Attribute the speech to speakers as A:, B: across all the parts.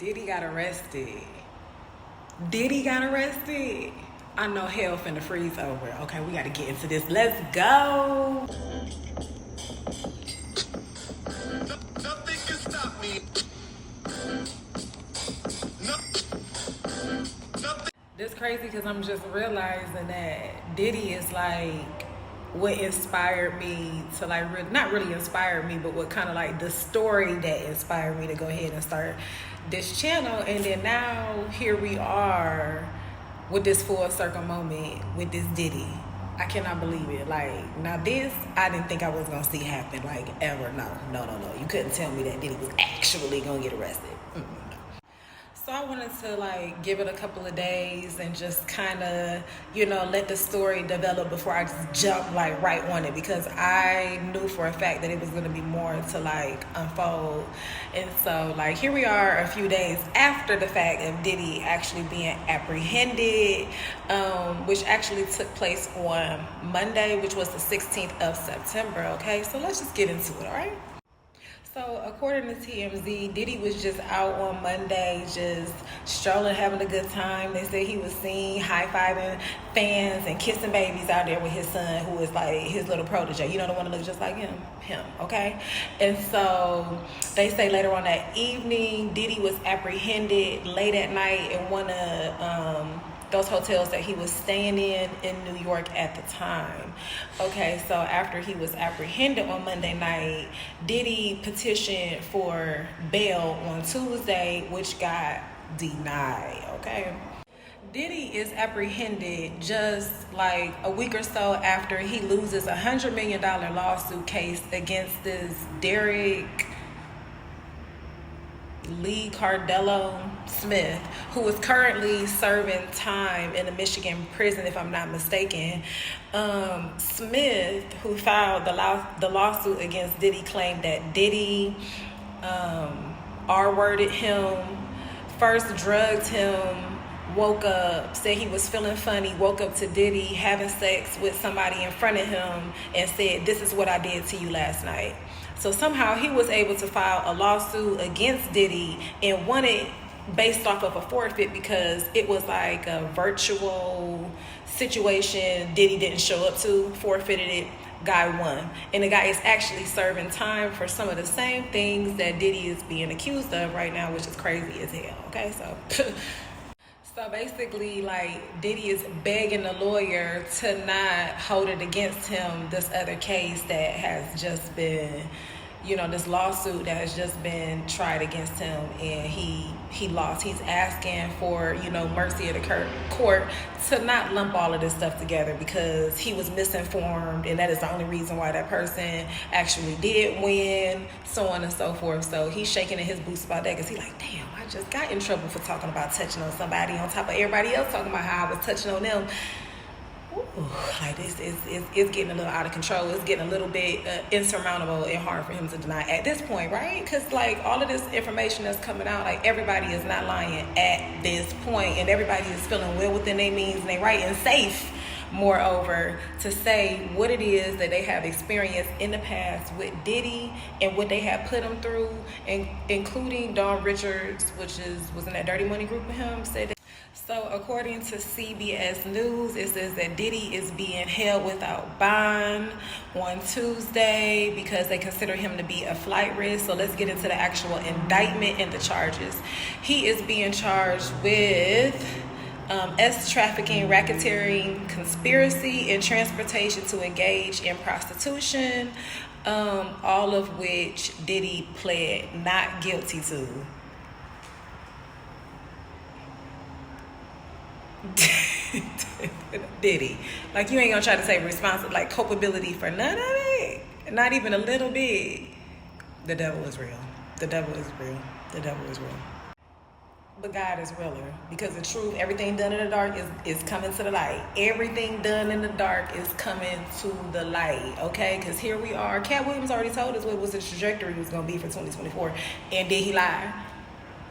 A: Diddy got arrested. Diddy got arrested. I know hell finna freeze over. Okay, we gotta get into this. Let's go.
B: Nothing can stop me. Nothing.
A: This crazy because I'm just realizing that Diddy is like what inspired me to like not really inspired me, but what kind of like the story that inspired me to go ahead and start this channel. And then now here we are with this full circle moment with this Diddy. I cannot believe it. Like, now this I didn't think I was gonna see happen, like, ever. No. You couldn't tell me that Diddy was actually gonna get arrested. No. So I wanted to like give it a couple of days and just kind of, let the story develop before I just jump like right on it, because I knew for a fact that it was going to be more to like unfold. And so like here we are a few days after the fact of Diddy actually being apprehended, which actually took place on Monday, which was the 16th of September. Okay, so let's just get into it. All right. So according to TMZ, Diddy was just out on Monday, just strolling, having a good time. They said he was seen high-fiving fans and kissing babies out there with his son, who is like his little protege. The one that looks just like him, okay? And so they say later on that evening, Diddy was apprehended late at night in one of those hotels that he was staying in New York at the time. Okay, so after he was apprehended on Monday night, Diddy petitioned for bail on Tuesday, which got denied, okay? Diddy is apprehended just like a week or so after he loses a $100 million lawsuit case against this Derek Lee Cardello Smith, who is currently serving time in a Michigan prison, if I'm not mistaken. Smith, who filed the lawsuit against Diddy, claimed that Diddy R-worded him, first drugged him, woke up, said he was feeling funny, woke up to Diddy having sex with somebody in front of him and said, "This is what I did to you last night." So somehow he was able to file a lawsuit against Diddy and won it based off of a forfeit, because it was like a virtual situation Diddy didn't show up to, forfeited it, guy won. And the guy is actually serving time for some of the same things that Diddy is being accused of right now, which is crazy as hell, okay? So basically, like, Diddy is begging the lawyer to not hold it against him, this other case that has just been, this lawsuit that has just been tried against him, and he lost. He's asking for, mercy of the court to not lump all of this stuff together, because he was misinformed, and that is the only reason why that person actually did win, so on and so forth. So he's shaking in his boots about that, because he's like, damn, I just got in trouble for talking about touching on somebody on top of everybody else talking about how I was touching on them. Ooh, like this is getting a little out of control. It's getting a little bit insurmountable and hard for him to deny at this point, right? Because like all of this information that's coming out, like everybody is not lying at this point, and everybody is feeling well within their means and they right and safe, moreover, to say what it is that they have experienced in the past with Diddy and what they have put him through, and including Dawn Richards, was in that Dirty Money group with him, said that. So according to CBS News, it says that Diddy is being held without bond on Tuesday because they consider him to be a flight risk. So let's get into the actual indictment and the charges. He is being charged with trafficking, racketeering, conspiracy, and transportation to engage in prostitution, all of which Diddy pled not guilty to. Diddy, like, you ain't gonna try to take culpability for none of it, not even a little bit. The devil is real. The devil is real. The devil is real. But God is realer, because the truth, everything done in the dark is coming to the light. Everything done in the dark is coming to the light, okay? Because here we are. Cat Williams already told us what was the trajectory was going to be for 2024. And did he lie?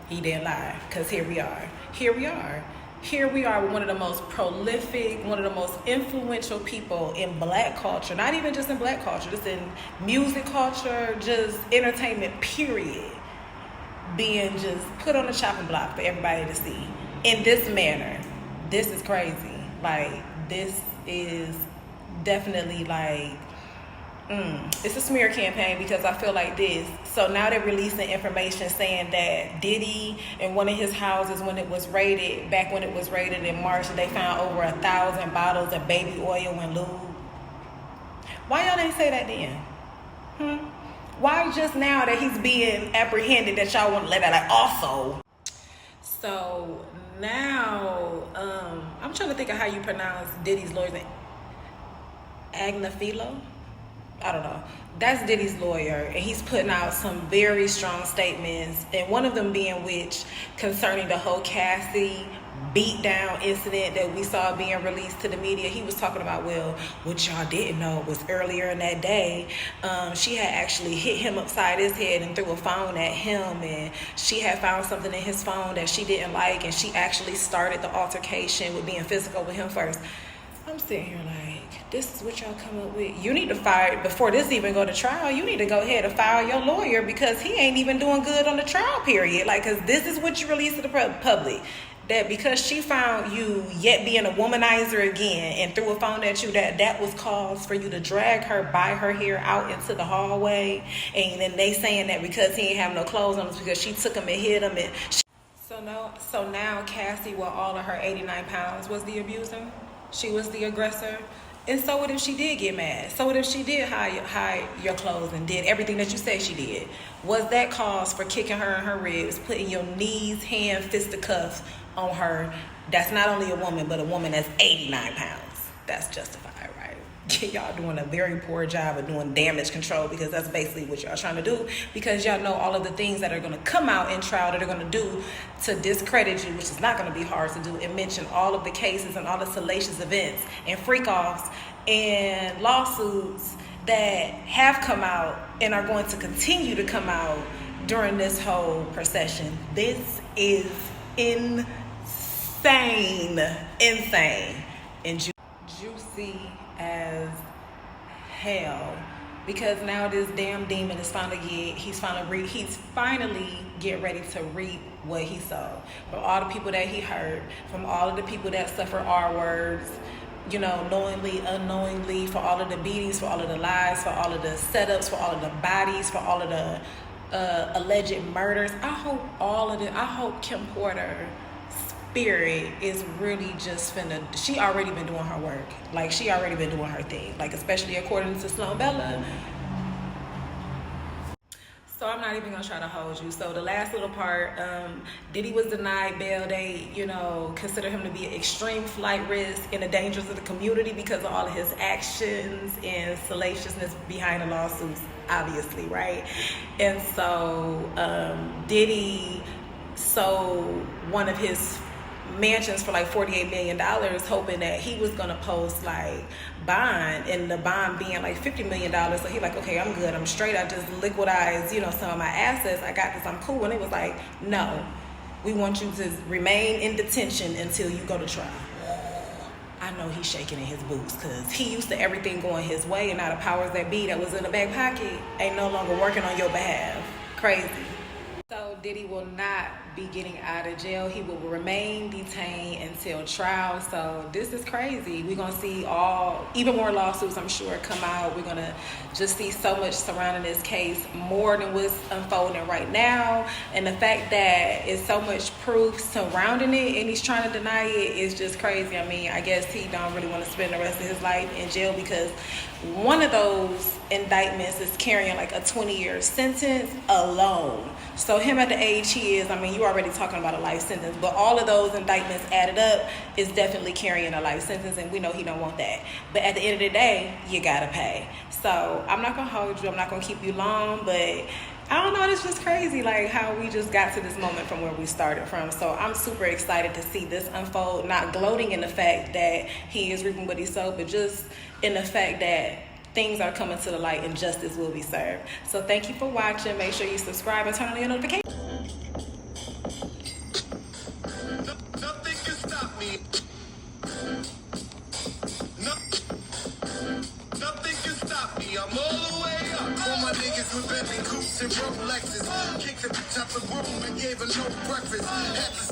A: He didn't lie, because here we are. Here we are with one of the most prolific, one of the most influential people in black culture. Not even just in black culture, just in music culture, just entertainment, period. being just put on the chopping block for everybody to see in this manner. This is crazy. Like, this is definitely like, it's a smear campaign, because I feel like this. So now they're releasing information saying that Diddy, in one of his houses, when it was raided, back when it was raided in March, they found over 1,000 bottles of baby oil and lube. Why y'all didn't say that then? Why just now that he's being apprehended that y'all want to let that like also? So now, I'm trying to think of how you pronounce Diddy's lawyer's name. Agnafilo? I don't know. That's Diddy's lawyer, and he's putting out some very strong statements, and one of them being which concerning the whole Cassie beatdown incident that we saw being released to the media. He was talking about, well, what y'all didn't know was earlier in that day, she had actually hit him upside his head and threw a phone at him, and she had found something in his phone that she didn't like, and she actually started the altercation with being physical with him first. I'm sitting here like, this is what y'all come up with. You need to fire, before this even go to trial, you need to go ahead and fire your lawyer, because he ain't even doing good on the trial period. Like, because this is what you release to the public. That because she found you yet being a womanizer again and threw a phone at you, that was cause for you to drag her by her hair out into the hallway. And then they saying that because he ain't have no clothes on, it's because she took him and hit him. And so now Cassie, with all of her 89 pounds, was the abuser. She was the aggressor. And so what if she did get mad? So what if she did hide your clothes and did everything that you say she did? Was that cause for kicking her in her ribs, putting your knees, hand, fisticuffs on her? That's not only a woman, but a woman that's 89 pounds. That's justified, right? Y'all doing a very poor job of doing damage control, because that's basically what y'all trying to do, because y'all know all of the things that are going to come out in trial that are going to do to discredit you, which is not going to be hard to do, and mention all of the cases and all the salacious events and freak-offs and lawsuits that have come out and are going to continue to come out during this whole procession. This is insane, and juicy as hell, because now this damn demon is he's finally get ready to reap what he sowed. From all the people that he hurt, from all of the people that suffer R words, you know, knowingly, unknowingly, for all of the beatings, for all of the lies, for all of the setups, for all of the bodies, for all of the alleged murders. I hope Kim Porter spirit is really just she already been doing her work. Like, she already been doing her thing. Like, especially according to Sloan Bella. So I'm not even gonna try to hold you. So the last little part, Diddy was denied bail. They, consider him to be an extreme flight risk and a danger to the community because of all of his actions and salaciousness behind the lawsuits, obviously, right? And so Diddy sold one of his mansions for like $48 million, hoping that he was gonna post like bond, and the bond being like $50 million. So he like, okay, I'm good, I'm straight, I just liquidized some of my assets, I got this, I'm cool. And it was like, no, we want you to remain in detention until you go to trial. I know he's shaking in his boots, because he used to everything going his way, and now the powers that be that was in the back pocket ain't no longer working on your behalf. Crazy. So Diddy will not be getting out of jail. He will remain detained until trial. So this is crazy. We're going to see even more lawsuits, I'm sure, come out. We're going to just see so much surrounding this case, more than what's unfolding right now. And the fact that it's so much proof surrounding it and he's trying to deny it is just crazy. I mean, I guess he don't really want to spend the rest of his life in jail, because one of those indictments is carrying like a 20-year sentence alone. So him at the age he is, I mean, you already talking about a life sentence, but all of those indictments added up is definitely carrying a life sentence, and we know he don't want that. But at the end of the day, you gotta pay. So I'm not gonna hold you, I'm not gonna keep you long, but I don't know, it's just crazy like how we just got to this moment from where we started from. So I'm super excited to see this unfold, not gloating in the fact that he is reaping what he sowed, but just in the fact that things are coming to the light and justice will be served. So thank you for watching. Make sure you subscribe and turn on your notifications.
B: Nothing can stop me. Nothing can stop me. I'm all the way up. All my niggas with Bentley coupes. Ice and Rolexes. Kicked the bitch out the room and gave her no breakfast. Had to